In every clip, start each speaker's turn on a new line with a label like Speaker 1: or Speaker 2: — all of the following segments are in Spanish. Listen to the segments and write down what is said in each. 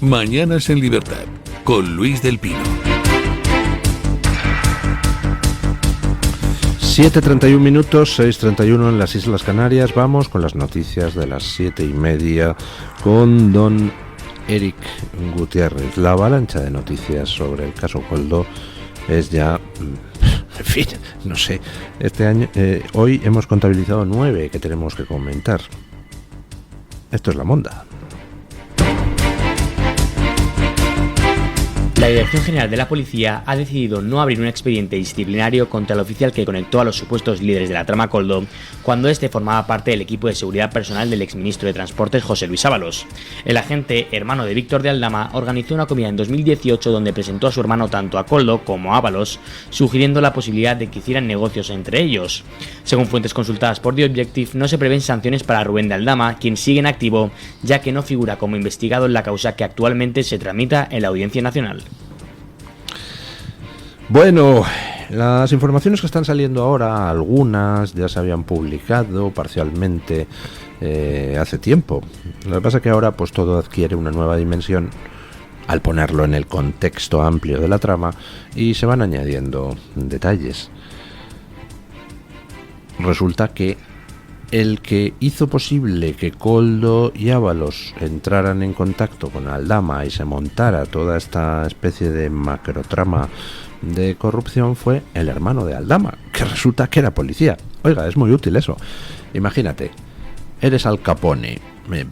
Speaker 1: Mañanas en Libertad, con Luis del Pino.
Speaker 2: 7:31 minutos, 6:31 en las Islas Canarias. Vamos con las noticias de las 7:30 con don Eric Gutiérrez. La avalancha de noticias sobre el caso Koldo es ya... En fin, no sé. Este año, hoy hemos contabilizado 9 que tenemos que comentar. Esto es la monda.
Speaker 3: La Dirección General de la Policía ha decidido no abrir un expediente disciplinario contra el oficial que conectó a los supuestos líderes de la trama Koldo cuando este formaba parte del equipo de seguridad personal del exministro de Transportes José Luis Ábalos. El agente, hermano de Víctor de Aldama, organizó una comida en 2018 donde presentó a su hermano tanto a Koldo como a Ábalos, sugiriendo la posibilidad de que hicieran negocios entre ellos. Según fuentes consultadas por The Objective, no se prevén sanciones para Rubén de Aldama, quien sigue en activo, ya que no figura como investigado en la causa que actualmente se tramita en la Audiencia Nacional.
Speaker 2: Bueno, las informaciones que están saliendo ahora, algunas ya se habían publicado parcialmente hace tiempo. Lo que pasa es que ahora pues todo adquiere una nueva dimensión al ponerlo en el contexto amplio de la trama y se van añadiendo detalles. Resulta que el que hizo posible que Koldo y Ábalos entraran en contacto con Aldama y se montara toda esta especie de macrotrama de corrupción fue el hermano de Aldama, que resulta que era policía. Oiga, es muy útil eso. Imagínate, eres Al Capone,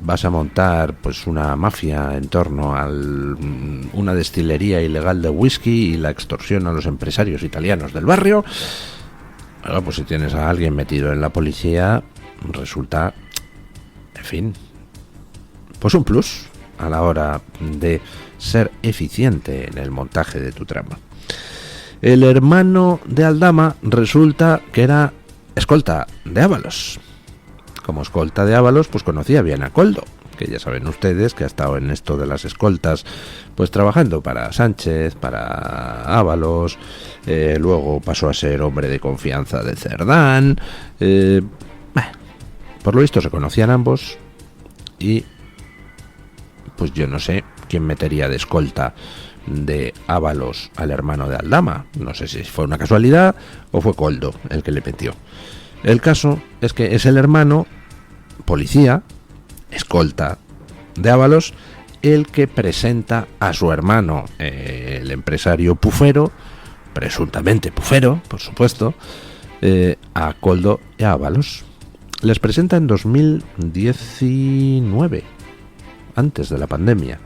Speaker 2: vas a montar pues una mafia en torno a una destilería ilegal de whisky y la extorsión a los empresarios italianos del barrio. Ahora, pues si tienes a alguien metido en la policía, resulta, en fin, pues un plus a la hora de ser eficiente en el montaje de tu trama. El hermano de Aldama resulta que era escolta de Ábalos. Como escolta de Ábalos, pues conocía bien a Koldo, que ya saben ustedes que ha estado en esto de las escoltas, pues trabajando para Sánchez, para Ábalos, luego pasó a ser hombre de confianza de Cerdán. Por lo visto se conocían ambos y pues yo no sé quién metería de escolta de Ábalos al hermano de Aldama. No sé si fue una casualidad o fue Koldo el que le metió. El caso es que es el hermano, policía, escolta de Ábalos, el que presenta a su hermano, el empresario pufero, presuntamente pufero, por supuesto, a Koldo y a Ábalos. Les presenta en 2019, antes de la pandemia,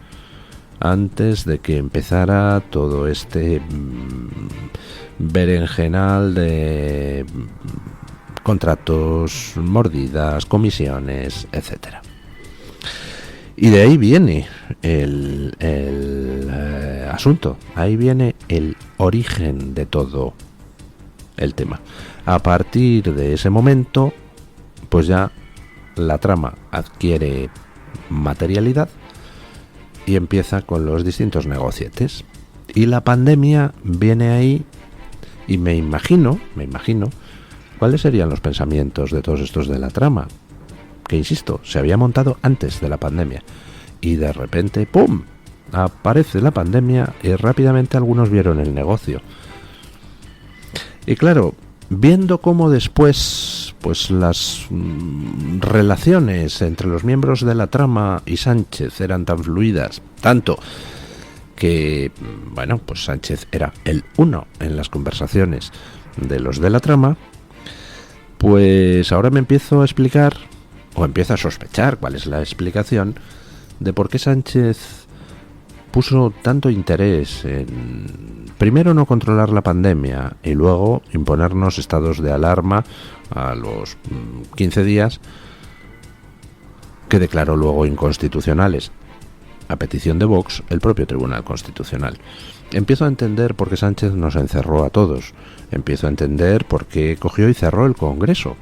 Speaker 2: antes de que empezara todo este berenjenal de contratos, mordidas, comisiones, etcétera. Y de ahí viene el asunto, ahí viene el origen de todo el tema. A partir de ese momento, pues ya la trama adquiere materialidad y empieza con los distintos negocietes. Y la pandemia viene ahí y me imagino cuáles serían los pensamientos de todos estos de la trama, que insisto, se había montado antes de la pandemia y de repente ¡pum!, aparece la pandemia y rápidamente algunos vieron el negocio. Y claro, viendo cómo después pues las relaciones entre los miembros de la trama y Sánchez eran tan fluidas, tanto que, bueno, pues Sánchez era el uno en las conversaciones de los de la trama, pues ahora me empiezo a explicar, o empiezo a sospechar cuál es la explicación de por qué Sánchez puso tanto interés en, primero, no controlar la pandemia y luego imponernos estados de alarma a los 15 días que declaró luego inconstitucionales, a petición de Vox, el propio Tribunal Constitucional. Empiezo a entender por qué Sánchez nos encerró a todos. Empiezo a entender por qué cogió y cerró el Congreso.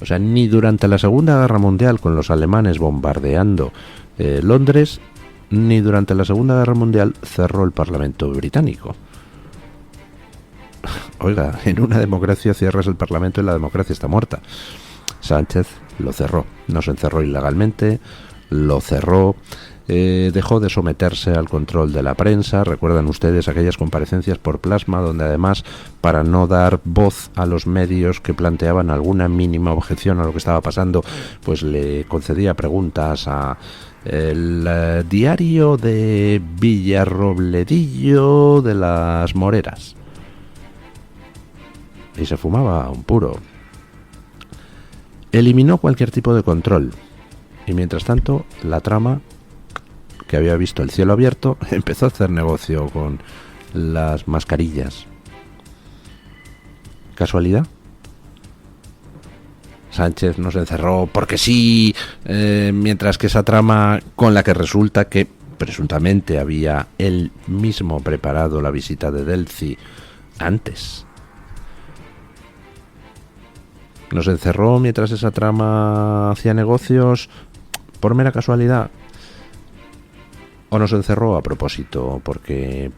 Speaker 2: O sea, ni durante la Segunda Guerra Mundial, con los alemanes bombardeando Londres, ni durante la Segunda Guerra Mundial cerró el Parlamento británico. Oiga, en una democracia cierras el Parlamento y la democracia está muerta. Sánchez lo cerró, nos encerró ilegalmente, lo cerró, dejó de someterse al control de la prensa. Recuerdan ustedes aquellas comparecencias por plasma donde además, para no dar voz a los medios que planteaban alguna mínima objeción a lo que estaba pasando, pues le concedía preguntas a el diario de Villarrobledillo de las Moreras y se fumaba un puro. Eliminó cualquier tipo de control y mientras tanto la trama, que había visto el cielo abierto, empezó a hacer negocio con las mascarillas. ¿Casualidad? Sánchez nos encerró porque sí, mientras que esa trama, con la que resulta que presuntamente había él mismo preparado la visita de Delcy antes. Nos encerró mientras esa trama hacía negocios por mera casualidad, o nos encerró a propósito, porque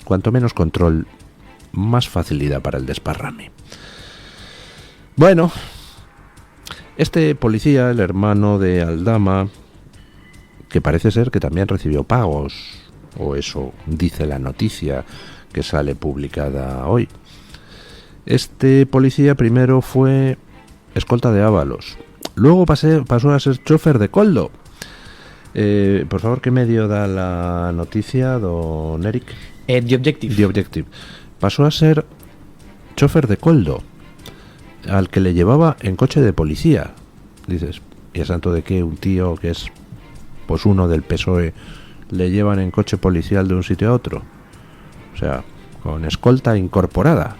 Speaker 2: cuanto menos control, más facilidad para el desparrame. Bueno, este policía, el hermano de Aldama, que parece ser que también recibió pagos, o eso dice la noticia que sale publicada hoy. Este policía primero fue escolta de Ábalos, luego pasó a ser chofer de Koldo. Por favor, ¿qué medio da la noticia, don Eric?
Speaker 3: The Objective.
Speaker 2: The Objective. Pasó a ser chofer de Koldo, al que le llevaba en coche de policía. Dices, ¿y a santo de qué un tío que es pues uno del PSOE le llevan en coche policial de un sitio a otro? O sea, con escolta incorporada.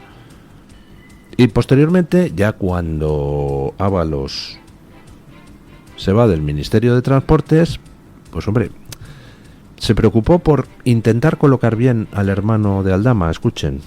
Speaker 2: Y posteriormente, ya cuando Ábalos se va del Ministerio de Transportes, pues hombre, se preocupó por intentar colocar bien al hermano de Aldama. Escuchen.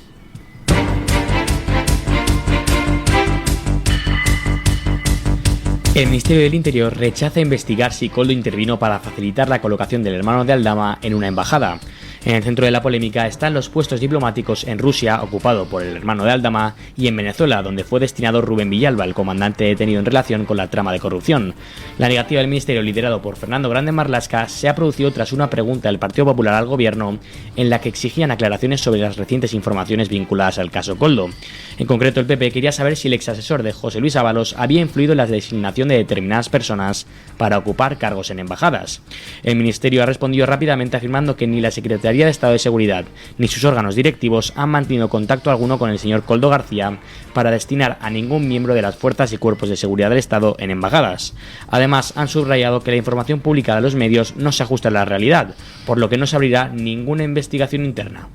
Speaker 3: El Ministerio del Interior rechaza investigar si Koldo intervino para facilitar la colocación del hermano de Aldama en una embajada. En el centro de la polémica están los puestos diplomáticos en Rusia, ocupado por el hermano de Aldama, y en Venezuela, donde fue destinado Rubén Villalba, el comandante detenido en relación con la trama de corrupción. La negativa del ministerio, liderado por Fernando Grande Marlaska, se ha producido tras una pregunta del Partido Popular al gobierno, en la que exigían aclaraciones sobre las recientes informaciones vinculadas al caso Koldo. En concreto, el PP quería saber si el exasesor de José Luis Ábalos había influido en la designación de determinadas personas para ocupar cargos en embajadas. El ministerio ha respondido rápidamente afirmando que ni la Secretaría de Estado de Seguridad ni sus órganos directivos han mantenido contacto alguno con el señor Koldo García para destinar a ningún miembro de las fuerzas y cuerpos de seguridad del Estado en embajadas. Además, han subrayado que la información publicada en los medios no se ajusta a la realidad, por lo que no se abrirá ninguna investigación interna.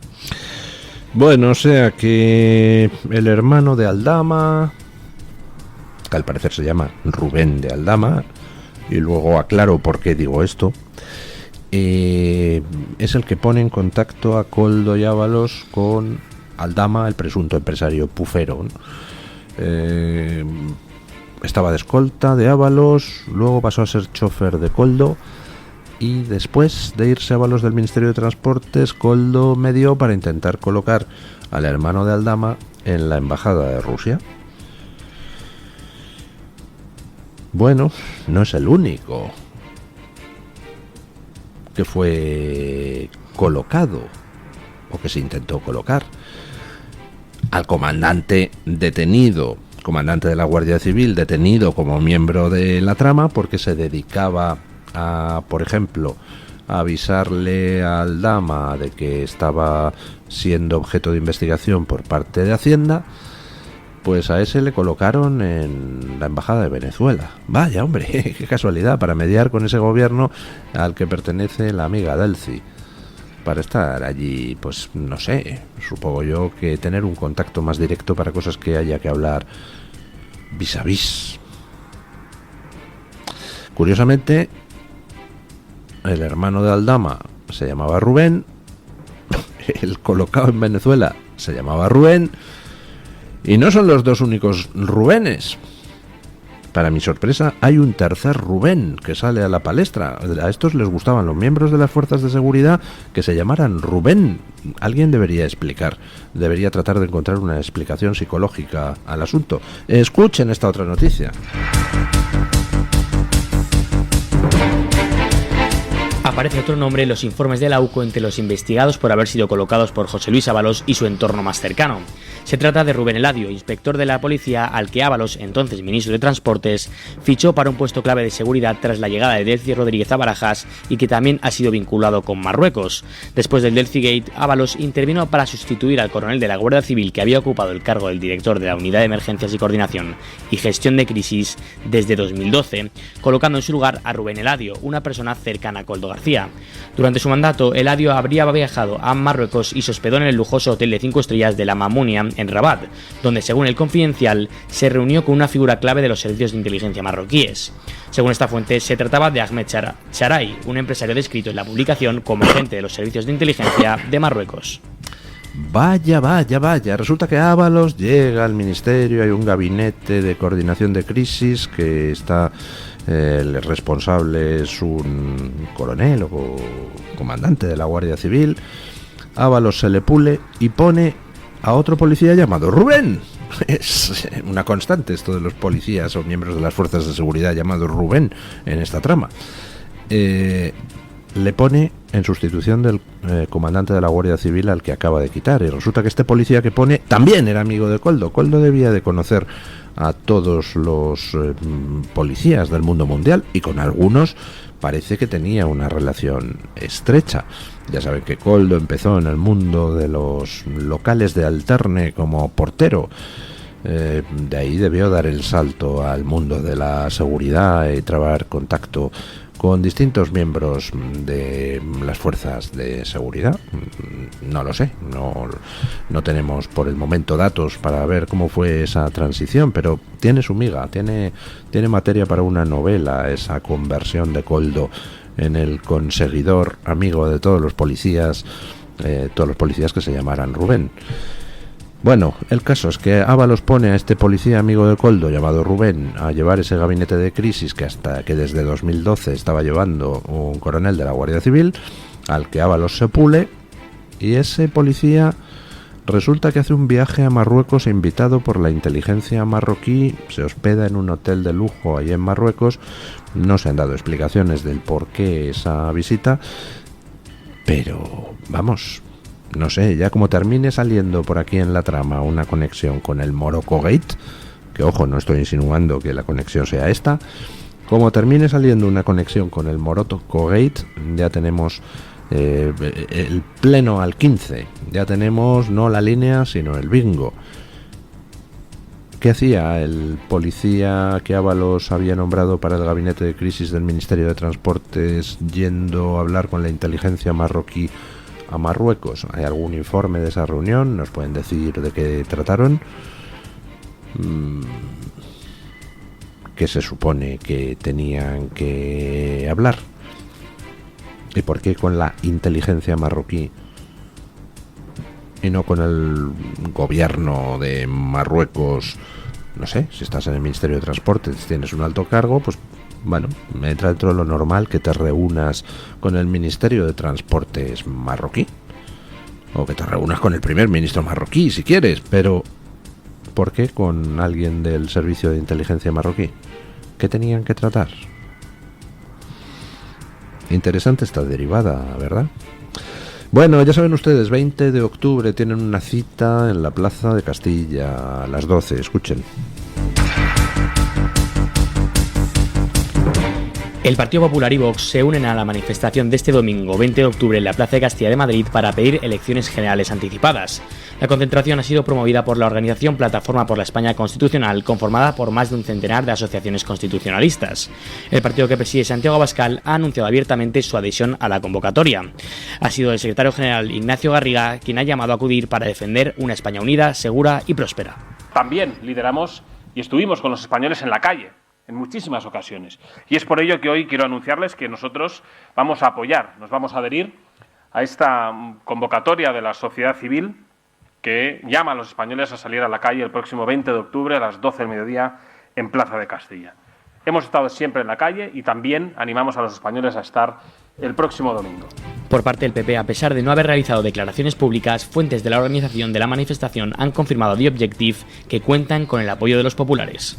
Speaker 2: Bueno, o sea que el hermano de Aldama, que al parecer se llama Rubén de Aldama, y luego aclaro por qué digo esto, es el que pone en contacto a Koldo y Ábalos con Aldama, el presunto empresario pufero, ¿no? Estaba de escolta de Ábalos, luego pasó a ser chofer de Koldo, y después de irse Ábalos del Ministerio de Transportes, Koldo medió para intentar colocar al hermano de Aldama en la embajada de Rusia. Bueno, no es el único que fue colocado o que se intentó colocar. Al comandante detenido, comandante de la Guardia Civil, detenido como miembro de la trama porque se dedicaba a, por ejemplo, a avisarle a Aldama de que estaba siendo objeto de investigación por parte de Hacienda, pues a ese le colocaron en la embajada de Venezuela. Vaya, hombre, qué casualidad, para mediar con ese gobierno al que pertenece la amiga Delcy. Para estar allí, pues no sé, supongo yo que tener un contacto más directo para cosas que haya que hablar vis a vis. Curiosamente, el hermano de Aldama se llamaba Rubén, el colocado en Venezuela se llamaba Rubén, y no son los dos únicos Rubénes. Para mi sorpresa, hay un tercer Rubén que sale a la palestra. A estos les gustaban los miembros de las fuerzas de seguridad que se llamaran Rubén. Alguien debería explicar, debería tratar de encontrar una explicación psicológica al asunto. Escuchen esta otra noticia.
Speaker 3: Aparece otro nombre en los informes de la UCO entre los investigados por haber sido colocados por José Luis Ábalos y su entorno más cercano. Se trata de Rubén Eladio, inspector de la policía al que Ábalos, entonces ministro de Transportes, fichó para un puesto clave de seguridad tras la llegada de Delcy Rodríguez a Barajas y que también ha sido vinculado con Marruecos. Después del Delcy Gate, Ábalos intervino para sustituir al coronel de la Guardia Civil que había ocupado el cargo del director de la Unidad de Emergencias y Coordinación y Gestión de Crisis desde 2012, colocando en su lugar a Rubén Eladio, una persona cercana a Koldo García. Durante su mandato, Eladio habría viajado a Marruecos y se hospedó en el lujoso hotel de 5 estrellas de la Mamounia en Rabat, donde, según el Confidencial, se reunió con una figura clave de los servicios de inteligencia marroquíes. Según esta fuente, se trataba de Ahmed Charay, un empresario descrito en la publicación como agente de los servicios de inteligencia de Marruecos.
Speaker 2: Vaya. Resulta que Ábalos llega al ministerio, hay un gabinete de coordinación de crisis que está... el responsable es un coronel o comandante de la Guardia Civil. Ábalos se le pule y pone a otro policía llamado Rubén. Es una constante esto de los policías o miembros de las fuerzas de seguridad llamados Rubén en esta trama. Le pone en sustitución del comandante de la Guardia Civil al que acaba de quitar, y resulta que este policía que pone también era amigo de Koldo. Koldo debía de conocer a todos los policías del mundo mundial y con algunos parece que tenía una relación estrecha. Ya saben que Koldo empezó en el mundo de los locales de alterne como portero. De ahí debió dar el salto al mundo de la seguridad y trabar contacto con distintos miembros de las fuerzas de seguridad. No lo sé, no tenemos por el momento datos para ver cómo fue esa transición, pero tiene su miga, tiene materia para una novela, esa conversión de Koldo en el conseguidor amigo de todos los policías que se llamaran Rubén. Bueno, el caso es que Ábalos pone a este policía amigo de Koldo llamado Rubén a llevar ese gabinete de crisis que desde 2012 estaba llevando un coronel de la Guardia Civil, al que Ábalos se pule, y ese policía resulta que hace un viaje a Marruecos invitado por la inteligencia marroquí, se hospeda en un hotel de lujo ahí en Marruecos. No se han dado explicaciones del por qué esa visita, pero vamos... No sé, ya como termine saliendo por aquí en la trama una conexión con el Morocco Gate, que ojo, no estoy insinuando que la conexión sea esta, como termine saliendo una conexión con el Morocco Gate, ya tenemos el pleno al 15, ya tenemos no la línea, sino el bingo. ¿Qué hacía el policía que Ábalos había nombrado para el gabinete de crisis del Ministerio de Transportes yendo a hablar con la inteligencia marroquí a Marruecos? ¿Hay algún informe de esa reunión? ¿Nos pueden decir de qué trataron? ¿Qué se supone que tenían que hablar? ¿Y por qué con la inteligencia marroquí y no con el gobierno de Marruecos? No sé, si estás en el Ministerio de Transportes, tienes un alto cargo, pues bueno, me entra dentro de lo normal que te reúnas con el Ministerio de Transportes marroquí, o que te reúnas con el primer ministro marroquí si quieres, pero ¿por qué con alguien del servicio de inteligencia marroquí? ¿Qué tenían que tratar? Interesante esta derivada, ¿verdad? Bueno, ya saben ustedes, 20 de octubre tienen una cita en la Plaza de Castilla a las 12, escuchen.
Speaker 3: El Partido Popular y Vox se unen a la manifestación de este domingo 20 de octubre en la Plaza de Castilla de Madrid para pedir elecciones generales anticipadas. La concentración ha sido promovida por la organización Plataforma por la España Constitucional, conformada por más de un centenar de asociaciones constitucionalistas. El partido que preside Santiago Abascal ha anunciado abiertamente su adhesión a la convocatoria. Ha sido el secretario general Ignacio Garriga quien ha llamado a acudir para defender una España unida, segura y próspera.
Speaker 4: También lideramos y estuvimos con los españoles en la calle en muchísimas ocasiones. Y es por ello que hoy quiero anunciarles que nosotros vamos a apoyar, nos vamos a adherir a esta convocatoria de la sociedad civil que llama a los españoles a salir a la calle el próximo 20 de octubre a las 12 del mediodía en Plaza de Castilla. Hemos estado siempre en la calle y también animamos a los españoles a estar el próximo domingo.
Speaker 3: Por parte del PP, a pesar de no haber realizado declaraciones públicas, fuentes de la organización de la manifestación han confirmado a The Objective que cuentan con el apoyo de los populares.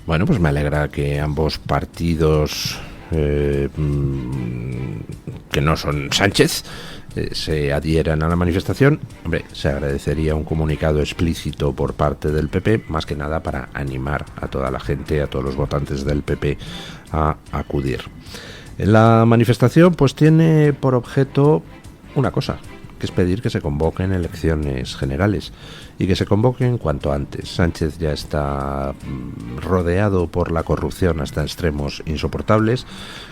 Speaker 2: Bueno, pues me alegra que ambos partidos que no son Sánchez se adhieran a la manifestación, hombre, se agradecería un comunicado explícito por parte del PP, más que nada para animar a toda la gente, a todos los votantes del PP a acudir. La manifestación pues tiene por objeto una cosa, que es pedir que se convoquen elecciones generales y que se convoquen cuanto antes. Sánchez ya está rodeado por la corrupción hasta extremos insoportables.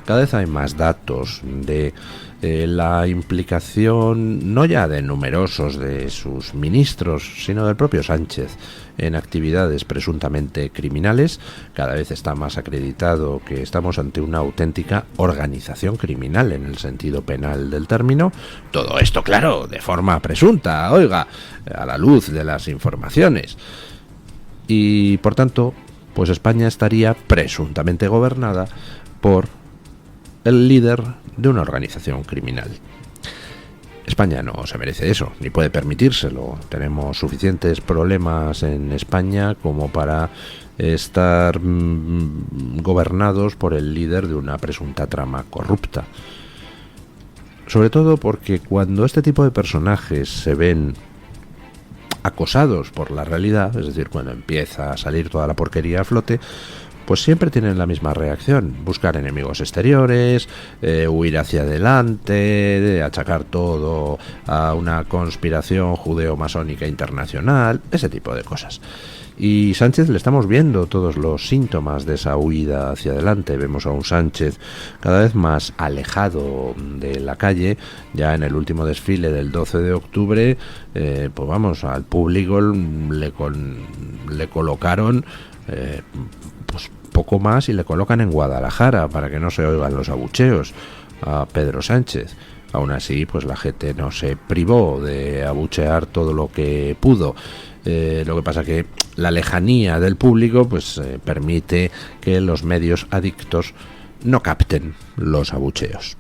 Speaker 2: Cada vez hay más datos de la implicación no ya de numerosos de sus ministros, sino del propio Sánchez en actividades presuntamente criminales. Cada vez está más acreditado que estamos ante una auténtica organización criminal en el sentido penal del término. Todo esto, claro, de forma presunta, oiga, a la luz de las informaciones. Y, por tanto, pues España estaría presuntamente gobernada por el líder de una organización criminal. España no se merece eso, ni puede permitírselo. Tenemos suficientes problemas en España como para estar gobernados por el líder de una presunta trama corrupta. Sobre todo porque cuando este tipo de personajes se ven acosados por la realidad, es decir, cuando empieza a salir toda la porquería a flote, pues siempre tienen la misma reacción: buscar enemigos exteriores, huir hacia adelante, achacar todo a una conspiración judeo-masónica internacional, ese tipo de cosas. Y Sánchez le estamos viendo todos los síntomas de esa huida hacia adelante. Vemos a un Sánchez cada vez más alejado de la calle. Ya en el último desfile del 12 de octubre, pues vamos, al público le colocaron pues poco más y le colocan en Guadalajara para que no se oigan los abucheos a Pedro Sánchez. Aún así, pues la gente no se privó de abuchear todo lo que pudo. Lo que pasa que la lejanía del público pues permite que los medios adictos no capten los abucheos.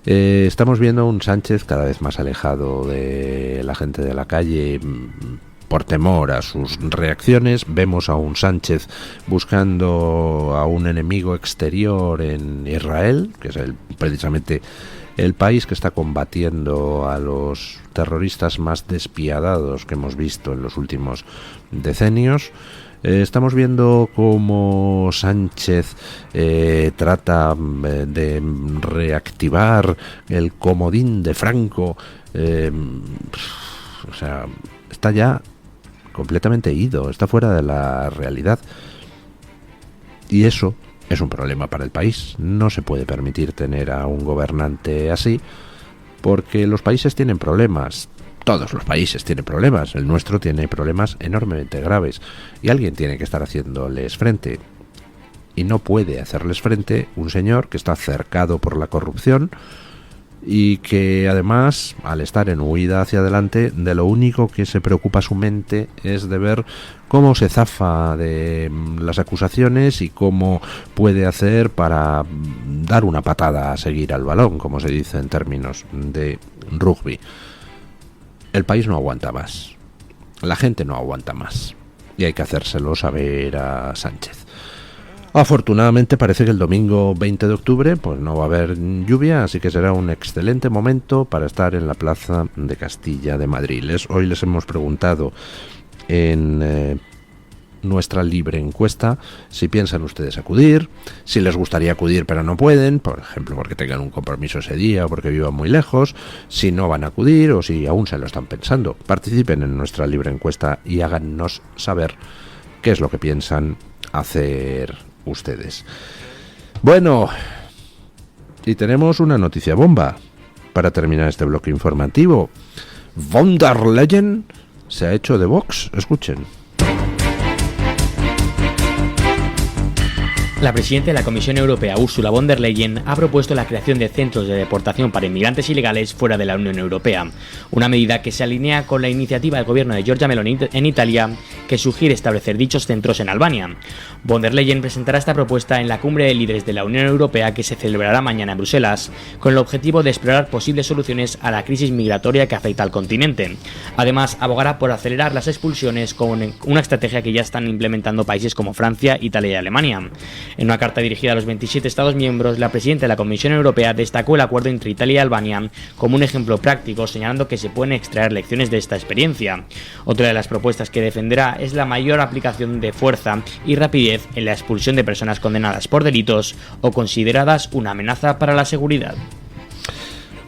Speaker 2: Estamos viendo un Sánchez cada vez más alejado de la gente de la calle por temor a sus reacciones. Vemos a un Sánchez buscando a un enemigo exterior en Israel, que es precisamente el país que está combatiendo a los terroristas más despiadados que hemos visto en los últimos decenios. Estamos viendo cómo Sánchez trata de reactivar el comodín de Franco. O sea, está ya completamente ido, está fuera de la realidad. Y eso es un problema para el país. No se puede permitir tener a un gobernante así, porque los países tienen problemas. Todos los países tienen problemas. El nuestro tiene problemas enormemente graves y alguien tiene que estar haciéndoles frente. Y no puede hacerles frente un señor que está cercado por la corrupción y que además, al estar en huida hacia adelante, de lo único que se preocupa su mente es de ver cómo se zafa de las acusaciones y cómo puede hacer para dar una patada a seguir al balón, como se dice en términos de rugby. El país no aguanta más, la gente no aguanta más, y hay que hacérselo saber a Sánchez. Afortunadamente parece que el domingo 20 de octubre pues no va a haber lluvia, así que será un excelente momento para estar en la Plaza de Castilla de Madrid. Hoy les hemos preguntado en nuestra libre encuesta si piensan ustedes acudir, si les gustaría acudir pero no pueden, por ejemplo porque tengan un compromiso ese día o porque vivan muy lejos, si no van a acudir o si aún se lo están pensando. Participen en nuestra libre encuesta y háganos saber qué es lo que piensan hacer ustedes. Bueno, y tenemos una noticia bomba para terminar este bloque informativo. Von der Leyen se ha hecho de Vox. Escuchen.
Speaker 3: La presidenta de la Comisión Europea, Ursula von der Leyen, ha propuesto la creación de centros de deportación para inmigrantes ilegales fuera de la Unión Europea, una medida que se alinea con la iniciativa del gobierno de Giorgia Meloni en Italia, que sugiere establecer dichos centros en Albania. Von der Leyen presentará esta propuesta en la cumbre de líderes de la Unión Europea que se celebrará mañana en Bruselas, con el objetivo de explorar posibles soluciones a la crisis migratoria que afecta al continente. Además, abogará por acelerar las expulsiones con una estrategia que ya están implementando países como Francia, Italia y Alemania. En una carta dirigida a los 27 Estados miembros, la presidenta de la Comisión Europea destacó el acuerdo entre Italia y Albania como un ejemplo práctico, señalando que se pueden extraer lecciones de esta experiencia. Otra de las propuestas que defenderá es la mayor aplicación de fuerza y rapidez en la expulsión de personas condenadas por delitos o consideradas una amenaza para la seguridad.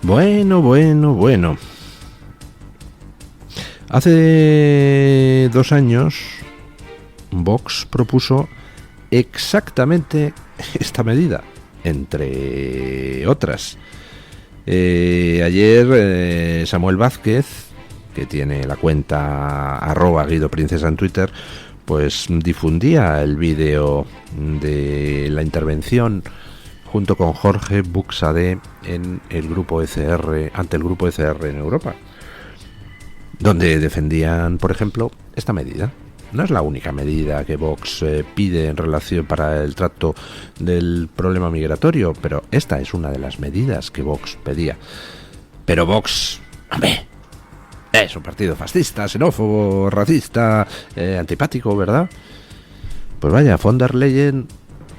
Speaker 2: Bueno. Hace 2 años, Vox propuso exactamente esta medida, entre otras. Ayer Samuel Vázquez, que tiene la cuenta @GuidoPrincesa en Twitter, pues difundía el vídeo de la intervención junto con Jorge Buxadé en el grupo ECR, ante el grupo ECR en Europa, donde defendían, por ejemplo, esta medida. No es la única medida que Vox pide en relación para el trato del problema migratorio, pero esta es una de las medidas que Vox pedía. Pero Vox, hombre, es un partido fascista, xenófobo, racista, antipático, ¿verdad? Pues vaya, von der Leyen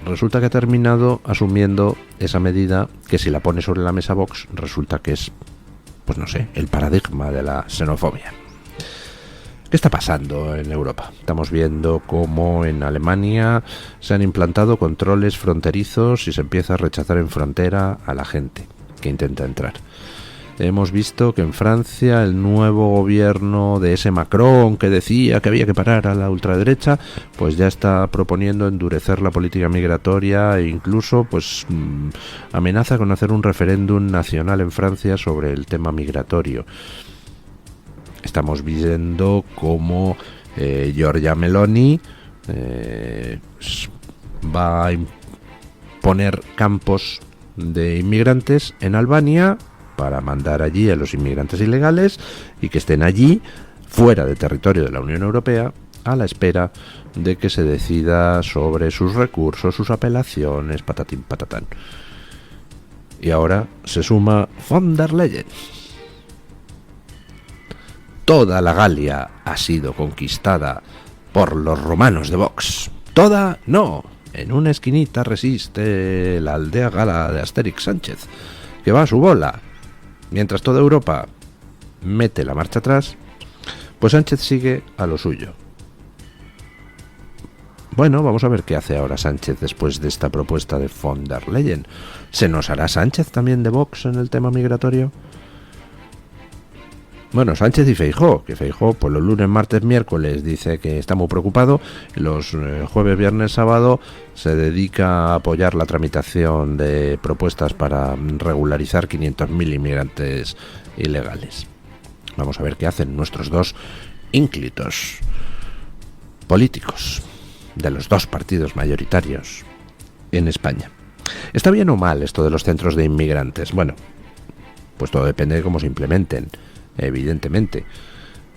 Speaker 2: resulta que ha terminado asumiendo esa medida que, si la pone sobre la mesa Vox, resulta que es, pues no sé, el paradigma de la xenofobia. ¿Qué está pasando en Europa? Estamos viendo cómo en Alemania se han implantado controles fronterizos y se empieza a rechazar en frontera a la gente que intenta entrar. Hemos visto que en Francia el nuevo gobierno de ese Macron, que decía que había que parar a la ultraderecha, pues ya está proponiendo endurecer la política migratoria e incluso pues amenaza con hacer un referéndum nacional en Francia sobre el tema migratorio. Estamos viendo cómo Giorgia Meloni va a poner campos de inmigrantes en Albania para mandar allí a los inmigrantes ilegales y que estén allí, fuera de territorio de la Unión Europea, a la espera de que se decida sobre sus recursos, sus apelaciones, patatín patatán. Y ahora se suma von der Leyen. Toda la Galia ha sido conquistada por los romanos de Vox. Toda, no. En una esquinita resiste la aldea gala de Asterix Sánchez, que va a su bola. Mientras toda Europa mete la marcha atrás, pues Sánchez sigue a lo suyo. Bueno, vamos a ver qué hace ahora Sánchez después de esta propuesta de von der Leyen. ¿Se nos hará Sánchez también de Vox en el tema migratorio? Bueno, Sánchez y Feijóo, que Feijóo pues los lunes, martes, miércoles dice que está muy preocupado, y los jueves, viernes, sábado se dedica a apoyar la tramitación de propuestas para regularizar 500.000 inmigrantes ilegales. Vamos a ver qué hacen nuestros dos ínclitos políticos de los dos partidos mayoritarios en España. ¿Está bien o mal esto de los centros de inmigrantes? Bueno, pues todo depende de cómo se implementen. Evidentemente,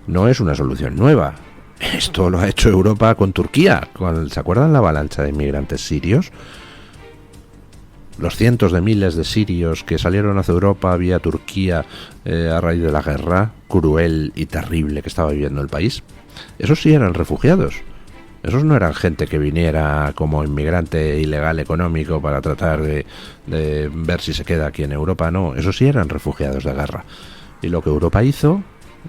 Speaker 2: no es una solución nueva. Esto lo ha hecho Europa con Turquía. ¿Se acuerdan la avalancha de inmigrantes sirios? Los cientos de miles de sirios que salieron hacia Europa vía Turquía a raíz de la guerra cruel y terrible que estaba viviendo el país. Esos sí eran refugiados. Esos no eran gente que viniera como inmigrante ilegal económico para tratar de ver si se queda aquí en Europa. No, esos sí eran refugiados de guerra. Y lo que Europa hizo,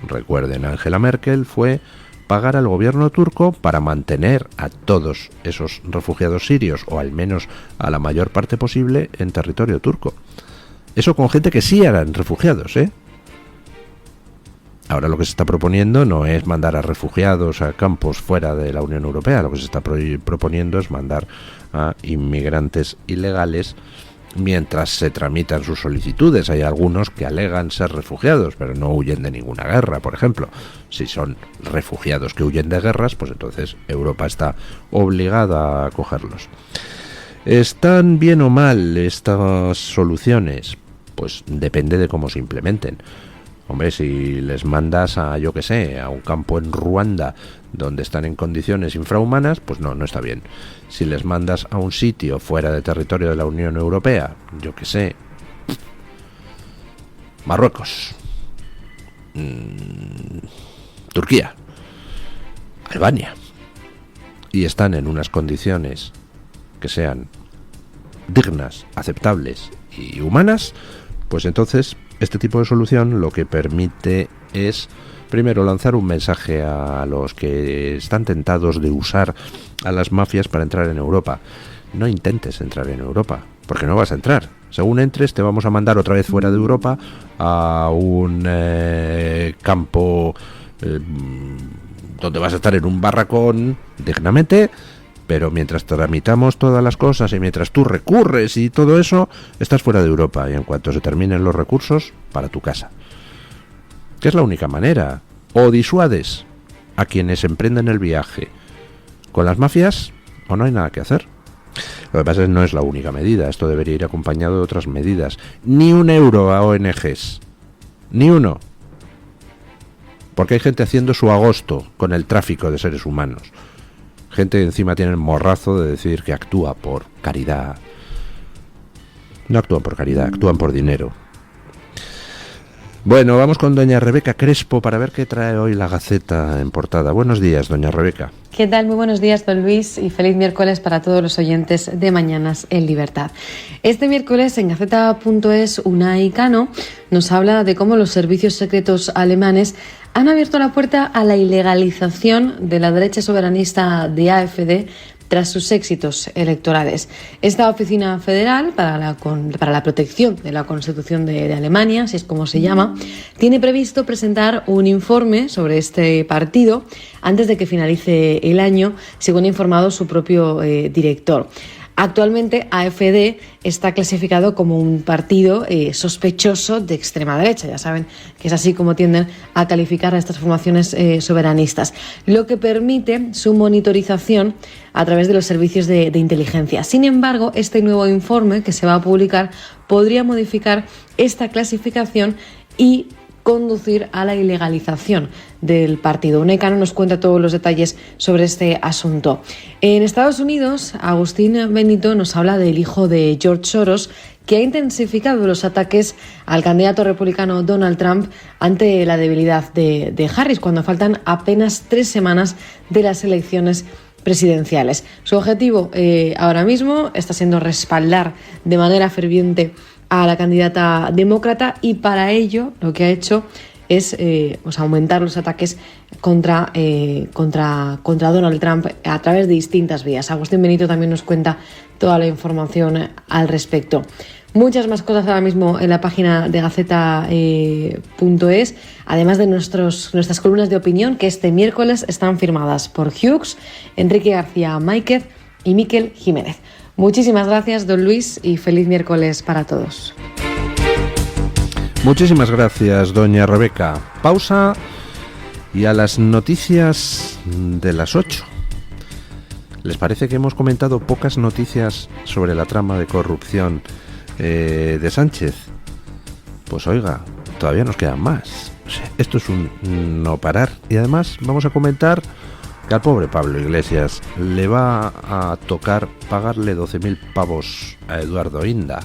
Speaker 2: recuerden, Angela Merkel, fue pagar al gobierno turco para mantener a todos esos refugiados sirios, o al menos a la mayor parte posible, en territorio turco. Eso con gente que sí eran refugiados, ¿eh? Ahora lo que se está proponiendo no es mandar a refugiados a campos fuera de la Unión Europea, lo que se está proponiendo es mandar a inmigrantes ilegales mientras se tramitan sus solicitudes. Hay algunos que alegan ser refugiados, pero no huyen de ninguna guerra, por ejemplo. Si son refugiados que huyen de guerras, pues entonces Europa está obligada a acogerlos. ¿Están bien o mal estas soluciones? Pues depende de cómo se implementen. Hombre, si les mandas a, yo que sé, a un campo en Ruanda donde están en condiciones infrahumanas, pues no está bien. Si les mandas a un sitio fuera de territorio de la Unión Europea, yo que sé, Marruecos, Turquía, Albania, y están en unas condiciones que sean dignas, aceptables y humanas, pues entonces este tipo de solución lo que permite es, primero, lanzar un mensaje a los que están tentados de usar a las mafias para entrar en Europa. No intentes entrar en Europa, porque no vas a entrar. Según entres, te vamos a mandar otra vez fuera de Europa a un campo donde vas a estar en un barracón dignamente, pero mientras tramitamos todas las cosas y mientras tú recurres y todo eso, estás fuera de Europa, y en cuanto se terminen los recursos, para tu casa. Que es la única manera. O disuades a quienes emprenden el viaje con las mafias, o no hay nada que hacer. Lo que pasa es que no es la única medida. Esto debería ir acompañado de otras medidas. Ni un euro a ONGs. Ni uno. Porque hay gente haciendo su agosto con el tráfico de seres humanos. Gente que encima tiene el morrazo de decir que actúa por caridad. No actúan por caridad, actúan por dinero. Bueno, vamos con doña Rebeca Crespo para ver qué trae hoy la Gaceta en portada. Buenos días, doña Rebeca.
Speaker 5: ¿Qué tal? Muy buenos días, don Luis, y feliz miércoles para todos los oyentes de Mañanas en Libertad. Este miércoles en Gaceta.es, Unai Cano nos habla de cómo los servicios secretos alemanes han abierto la puerta a la ilegalización de la derecha soberanista de AfD tras sus éxitos electorales. Esta Oficina Federal para la Protección de la Constitución de Alemania, así es como se llama, tiene previsto presentar un informe sobre este partido antes de que finalice el año, según ha informado su propio director. Actualmente AfD está clasificado como un partido sospechoso de extrema derecha. Ya saben que es así como tienden a calificar a estas formaciones soberanistas, lo que permite su monitorización a través de los servicios de inteligencia. Sin embargo, este nuevo informe que se va a publicar podría modificar esta clasificación y conducir a la ilegalización del partido. Unai Cano nos cuenta todos los detalles sobre este asunto. En Estados Unidos, Agustín Benito nos habla del hijo de George Soros, que ha intensificado los ataques al candidato republicano Donald Trump ante la debilidad de Harris, cuando faltan apenas 3 semanas de las elecciones presidenciales. Su objetivo ahora mismo está siendo respaldar de manera ferviente a la candidata demócrata, y para ello lo que ha hecho es aumentar los ataques contra Donald Trump a través de distintas vías. Agustín Benito también nos cuenta toda la información al respecto. Muchas más cosas ahora mismo en la página de Gaceta.es, además de nuestras columnas de opinión, que este miércoles están firmadas por Hughes, Enrique García Máiquez y Miquel Jiménez. Muchísimas gracias, don Luis, y feliz miércoles para todos.
Speaker 2: Muchísimas gracias, doña Rebeca. Pausa y a las noticias de las 8. ¿Les parece que hemos comentado pocas noticias sobre la trama de corrupción de Sánchez? Pues oiga, todavía nos quedan más. Esto es un no parar. Y además vamos a comentar que al pobre Pablo Iglesias le va a tocar pagarle 12.000 pavos a Eduardo Inda.